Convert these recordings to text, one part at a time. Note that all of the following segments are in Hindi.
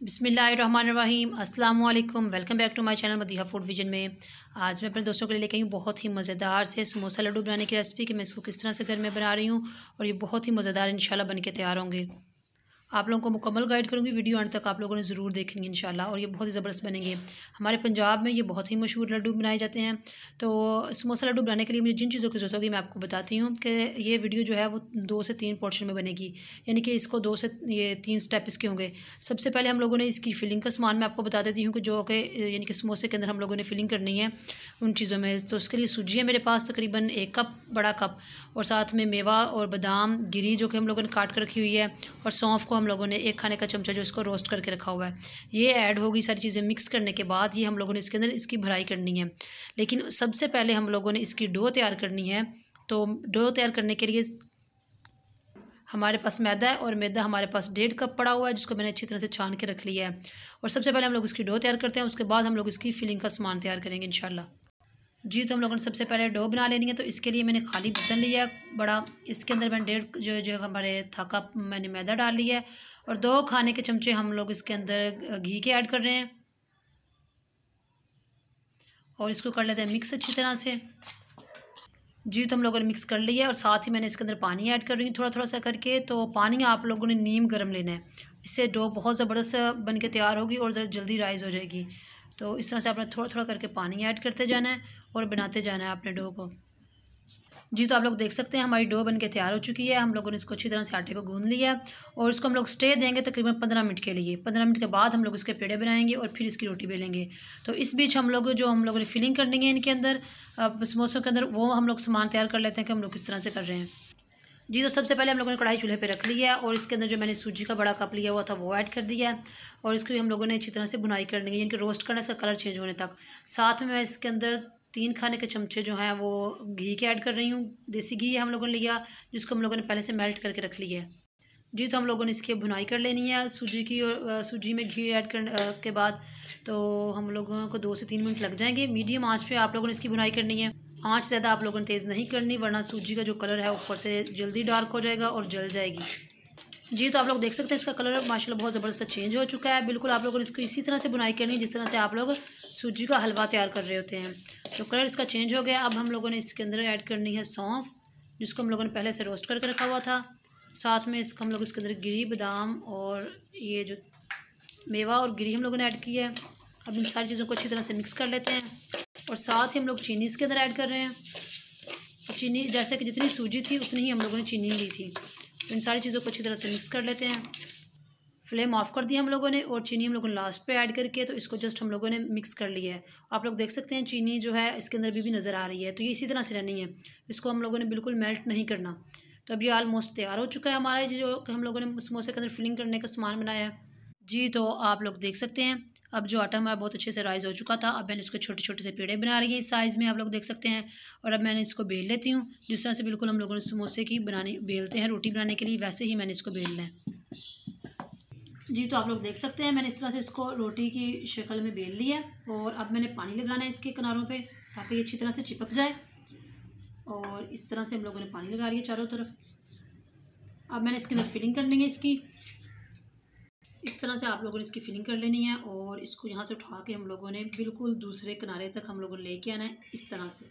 बिस्मिल्लाहिर्रहमानिर्रहीम अस्सलाम वालेकुम। Welcome back to my channel Madiha food vision में। आज मैं अपने दोस्तों के लिए लेके आई हूँ बहुत ही मज़ेदार से समोसा लड्डू बनाने की रेसिपी कि मैं इसको किस तरह से घर में बना रही हूँ और ये बहुत ही मज़ेदार इंशाल्लाह बन के तैयार होंगे। आप लोगों को मुकम्मल गाइड करूँगी, वीडियो अंत तक आप लोगों ने ज़रूर देखनी है इंशाल्लाह, और ये बहुत ही ज़बरदस्त बनेंगे। हमारे पंजाब में ये बहुत ही मशहूर लड्डू बनाए जाते हैं। तो समोसा लड्डू बनाने के लिए मुझे जिन चीज़ों की ज़रूरत होगी मैं आपको बताती हूँ कि ये वीडियो जो है वो 2 से 3 पोर्शन में बनेगी, यानी कि इसको 2 से 3 स्टेप इसके होंगे। सबसे पहले हम लोगों ने इसकी फिलिंग का सामान मैं आपको बता देती हूँ कि जो कि यानी कि समोसे के अंदर हम लोगों ने फिलिंग करनी है उन चीज़ों में। तो उसके लिए सूजी है मेरे पास तकरीबन 1 कप, बड़ा कप, और साथ में मेवा और बादाम गिरी जो कि हम लोगों ने काट कर रखी हुई है, और सौंफ को हम लोगों ने 1 खाने का चमचा जो इसको रोस्ट करके रखा हुआ है, ये ऐड होगी। सारी चीज़ें मिक्स करने के बाद ये हम लोगों ने इसके अंदर इसकी भराई करनी है। लेकिन सबसे पहले हम लोगों ने इसकी डो तैयार करनी है। तो डो तैयार करने के लिए हमारे पास मैदा है, और मैदा हमारे पास 1.5 कप पड़ा हुआ है जिसको मैंने अच्छी तरह से छान के रख लिया है। और सबसे पहले हम लोग इसकी डो तैयार करते हैं, उसके बाद हम लोग इसकी फिलिंग का सामान तैयार करेंगे इंशाल्लाह। जी, तो हम लोगों ने सबसे पहले डो बना लेनी है। तो इसके लिए मैंने खाली बर्तन लिया है बड़ा, इसके अंदर मैंने 1.5 जो हमारे था कप मैंने मैदा डाल लिया है, और 2 खाने के चमचे हम लोग इसके अंदर घी के ऐड कर रहे हैं, और इसको कर लेते हैं मिक्स अच्छी तरह से। जी, तो हम लोगों ने मिक्स कर लिया है, और साथ ही मैंने इसके अंदर पानी ऐड कर रही हूँ थोड़ा थोड़ा सा करके। तो पानी आप लोगों ने नीम गर्म लेना है, इससे डो बहुत ज़बरदस्त बन के तैयार होगी और जल्दी राइज़ हो जाएगी। तो इस तरह से आपने थोड़ा थोड़ा करके पानी ऐड करते जाना है और बनाते जाना है अपने डो को। जी, तो आप लोग देख सकते हैं हमारी डो बन के तैयार हो चुकी है। हम लोगों ने इसको अच्छी तरह से आटे को गूंद लिया है, और इसको हम लोग स्टे देंगे तकरीबन 15 मिनट के लिए। 15 मिनट के बाद हम लोग इसके पेड़े बनाएंगे और फिर इसकी रोटी बेलेंगे। तो इस बीच हम लोग हम लोगों ने फिलिंग करनी है इनके अंदर, समोसों के अंदर, वो हम लोग सामान तैयार कर लेते हैं कि हम लोग किस तरह से कर रहे हैं। जी, तो सबसे पहले हम लोगों ने कढ़ाई चूल्हे पे रख लिया है, और इसके अंदर जो मैंने सूजी का बड़ा कप लिया हुआ था वो ऐड कर दिया है, और इसको हम लोगों ने अच्छी तरह से भुनाई करनी है, यानी कि रोस्ट करना, इसका कलर चेंज होने तक। साथ में मैं इसके अंदर 3 खाने के चमचे जो हैं वो घी के ऐड कर रही हूँ। देसी घी हम लोगों ने लिया, जिसको हम लोगों ने पहले से मेल्ट करके रख लिया है। जी, तो हम लोगों ने इसकी भुनाई कर लेनी है सूजी की, और सूजी में घी ऐड करने के बाद तो हम लोगों को 2 से 3 मिनट लग जाएंगे। मीडियम आंच पे आप लोगों ने इसकी भुनाई करनी है। आंच ज़्यादा आप लोगों ने तेज़ नहीं करनी, वरना सूजी का जो कलर है ऊपर से जल्दी डार्क हो जाएगा और जल जाएगी। जी, तो आप लोग देख सकते हैं इसका कलर माशाल्लाह बहुत ज़बरदस्त चेंज हो चुका है। बिल्कुल आप लोगों ने इसको इसी तरह से बुनाई करनी है जिस तरह से आप लोग सूजी का हलवा तैयार कर रहे होते हैं। तो कलर इसका चेंज हो गया। अब हम लोगों ने इसके अंदर ऐड करनी है सौंफ, जिसको हम लोगों ने पहले से रोस्ट करके रखा हुआ था। साथ में इसको हम लोग इसके अंदर गिरी, बादाम और ये जो मेवा और गिरी हम लोगों ने ऐड किया है। अब इन सारी चीज़ों को अच्छी तरह से मिक्स कर लेते हैं, और साथ ही हम लोग चीनी इसके अंदर ऐड कर रहे हैं। चीनी जैसे कि जितनी सूजी थी उतनी ही हम लोगों ने चीनी ली थी। तो इन सारी चीज़ों को अच्छी तरह से मिक्स कर लेते हैं। फ्लेम ऑफ कर दिया हम लोगों ने, और चीनी हम लोगों ने लास्ट पे ऐड करके तो इसको जस्ट हम लोगों ने मिक्स कर लिया है। आप लोग देख सकते हैं चीनी जो है इसके अंदर भी नज़र आ रही है। तो ये इसी तरह से रहनी है, इसको हम लोगों ने बिल्कुल मेल्ट नहीं करना। तो अब ये ऑलमोस्ट तैयार हो चुका है हमारा, जो हम लोगों ने समोसे के अंदर फिलिंग करने का सामान बनाया है। जी, तो आप लोग देख सकते हैं अब जो आटा हमारा बहुत अच्छे से राइज़ हो चुका था। अब मैंने इसको छोटे छोटे से पेड़े बना रही है इस साइज़ में, आप लोग देख सकते हैं। और अब मैंने इसको बेल लेती हूँ, जिस तरह से बिल्कुल हम लोगों ने समोसे की बनानी बेलते हैं रोटी बनाने के लिए, वैसे ही मैंने इसको बेलना है। जी, तो आप लोग देख सकते हैं मैंने इस तरह से इसको रोटी की शक्ल में बेल लिया है, और अब मैंने पानी लगाना है इसके किनारों पे ताकि ये अच्छी तरह से चिपक जाए। और इस तरह से हम लोगों ने पानी लगा लिया चारों तरफ। अब मैंने इसके अंदर फिलिंग करनी है इसकी, इस तरह से आप लोगों ने इसकी फिलिंग कर लेनी है, और इसको यहाँ से उठा के हम लोगों ने बिल्कुल दूसरे किनारे तक हम लोगों ने लेके आना है इस तरह से,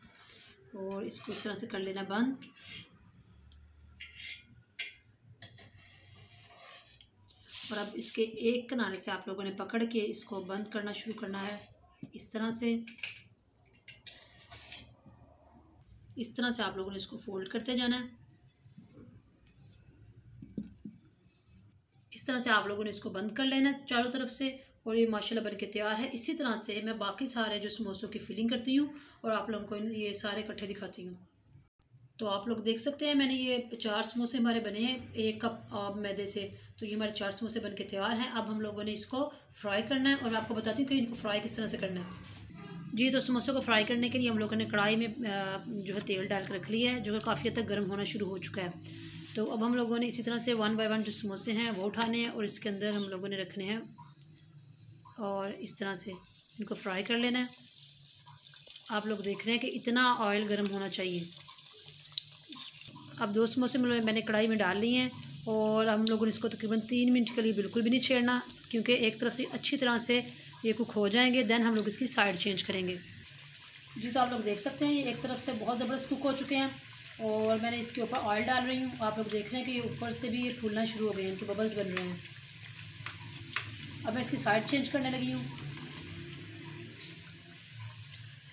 और इसको इस तरह से कर लेना बंद। और अब इसके एक किनारे से आप लोगों ने पकड़ के इसको बंद करना शुरू करना है इस तरह से। इस तरह से आप लोगों ने इसको फोल्ड करते जाना है। इस तरह से आप लोगों ने इसको बंद कर लेना है चारों तरफ से, और ये माशाल्लाह बन के तैयार है। इसी तरह से मैं बाकी सारे जो समोसों की फिलिंग करती हूँ और आप लोगों को ये सारे इकट्ठे दिखाती हूँ। तो आप लोग देख सकते हैं मैंने ये 4 समोसे हमारे बने हैं 1 कप मैदे से। तो ये हमारे 4 समोसे बन के तैयार हैं। अब हम लोगों ने इसको फ्राई करना है, और आपको बताती हूँ कि इनको फ्राई किस तरह से करना है। जी, तो समोसों को फ्राई करने के लिए हम लोगों ने कढ़ाई में जो है तेल डाल कर रख लिया है, जो कि काफ़ी हद तक गर्म होना शुरू हो चुका है। तो अब हम लोगों ने इसी तरह से 1 बाय 1 जो समोसे हैं वो उठाने हैं, और इसके अंदर हम लोगों ने रखने हैं, और इस तरह से इनको फ्राई कर लेना है। आप लोग देख रहे हैं कि इतना ऑयल गर्म होना चाहिए। अब 2 समोसे मैंने कढ़ाई में डाल लिए हैं, और हम लोगों ने इसको तकरीबन 3 मिनट के लिए बिल्कुल भी नहीं छेड़ना, क्योंकि एक तरफ से अच्छी तरह से ये कुक हो जाएंगे, देन हम लोग इसकी साइड चेंज करेंगे। जी तो आप लोग देख सकते हैं ये एक तरफ से बहुत ज़बरदस्त कुक हो चुके हैं और मैंने इसके ऊपर ऑयल डाल रही हूँ। आप लोग देख रहे हैं कि ये ऊपर से भी ये फूलना शुरू हो गए हैं, इनके बबल्स बन रहे हैं। अब मैं इसकी साइड चेंज करने लगी हूँ।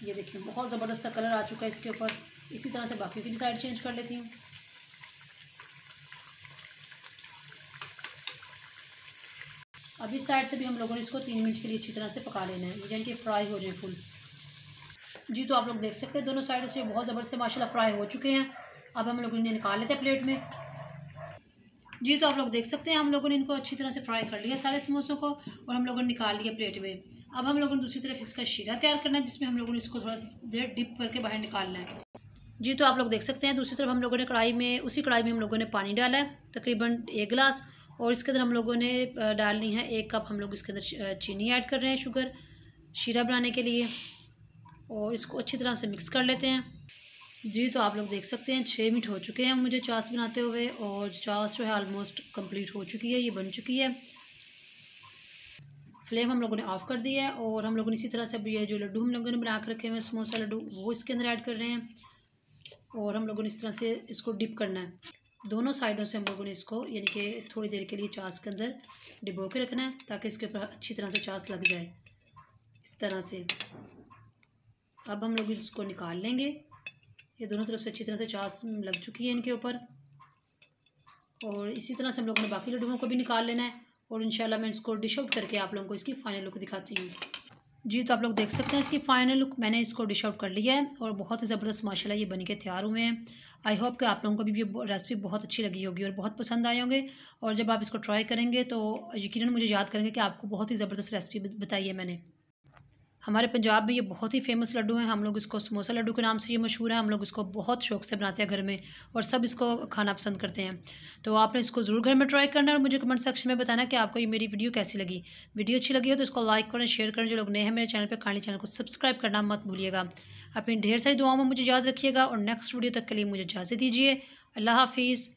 ये देखिए बहुत ज़बरदस्त सा कलर आ चुका है इसके ऊपर। इसी तरह से बाकी की भी साइड चेंज कर लेती हूँ। अब इस साइड से भी हम लोगों ने इसको 3 मिनट के लिए अच्छी तरह से पका लेना है, यानी कि फ्राई हो जाए फुल। जी तो आप लोग देख सकते हैं दोनों साइड से बहुत ज़बरदस्त माशाल्लाह फ्राई हो चुके हैं। अब हम लोग इन्हें निकाल लेते हैं प्लेट में। जी तो आप लोग देख सकते हैं हम लोगों ने इनको अच्छी तरह से फ्राई कर लिया सारे समोसों को और हम लोगों ने निकाल लिया प्लेट में। अब हम लोगों ने दूसरी तरफ इसका शीरा तैयार करना है, जिसमें हम लोगों ने इसको थोड़ा देर डिप करके बाहर निकालना है। जी तो आप लोग देख सकते हैं दूसरी तरफ हम लोगों ने उसी कढ़ाई में हम लोगों ने पानी डाला है, तकरीबन 1 गिलास, और इसके अंदर हम लोगों ने डालनी है 1 कप। हम लोग इसके अंदर चीनी ऐड कर रहे हैं, शुगर, शीरा बनाने के लिए, और इसको अच्छी तरह से मिक्स कर लेते हैं। जी तो आप लोग देख सकते हैं 6 मिनट हो चुके हैं मुझे चास बनाते हुए, और चास जो है ऑलमोस्ट कंप्लीट हो चुकी है, ये बन चुकी है। फ्लेम हम लोगों ने ऑफ़ कर दिया है और हम लोगों ने इसी तरह से अभी ये जो लड्डू हम लोगों ने बना कर रखे हुए समोसा लड्डू, वो इसके अंदर ऐड कर रहे हैं और हम लोगों ने इस तरह से इसको डिप करना है। दोनों साइडों से हम लोगों ने इसको यानी कि थोड़ी देर के लिए चास के अंदर डिबो के रखना है, ताकि इसके ऊपर अच्छी तरह से चास लग जाए इस तरह से। अब हम लोग इसको निकाल लेंगे। ये दोनों तरफ से अच्छी तरह से चास लग चुकी है इनके ऊपर, और इसी तरह से हम लोगों ने बाकी लड्डुओं को भी निकाल लेना है, और इंशाल्लाह मैं इसको डिश आउट करके आप लोगों को इसकी फ़ाइनल लुक दिखाती हूँ। जी तो आप लोग देख सकते हैं इसकी फ़ाइनल लुक, मैंने इसको डिश आउट कर लिया है और बहुत ही ज़बरदस्त माशाल्लाह ये बन के तैयार हुए हैं। आई होप कि आप लोगों को भी ये रेसिपी बहुत अच्छी लगी होगी और बहुत पसंद आए होंगे, और जब आप इसको ट्राई करेंगे तो यकीनन मुझे याद करेंगे कि आपको बहुत ही ज़बरदस्त रेसिपी बताई है मैंने। हमारे पंजाब में ये बहुत ही फेमस लड्डू हैं, हम लोग इसको समोसा लड्डू के नाम से ये मशहूर है। हम लोग इसको बहुत शौक से बनाते हैं घर में, और सब इसको खाना पसंद करते हैं। तो आपने इसको ज़रूर घर में ट्राई करना है और मुझे कमेंट सेक्शन में बताना कि आपको ये मेरी वीडियो कैसी लगी। वीडियो अच्छी लगी हो तो इसको लाइक करें, शेयर करें। जो लोग नए हैं मेरे चैनल पर, काइंडली चैनल को सब्सक्राइब करना मत भूलिएगा। अपनी ढेर सारी दुआओं में मुझे याद रखिएगा, और नेक्स्ट वीडियो तक के लिए मुझे इजाज़त दीजिए। अल्लाह हाफिज़।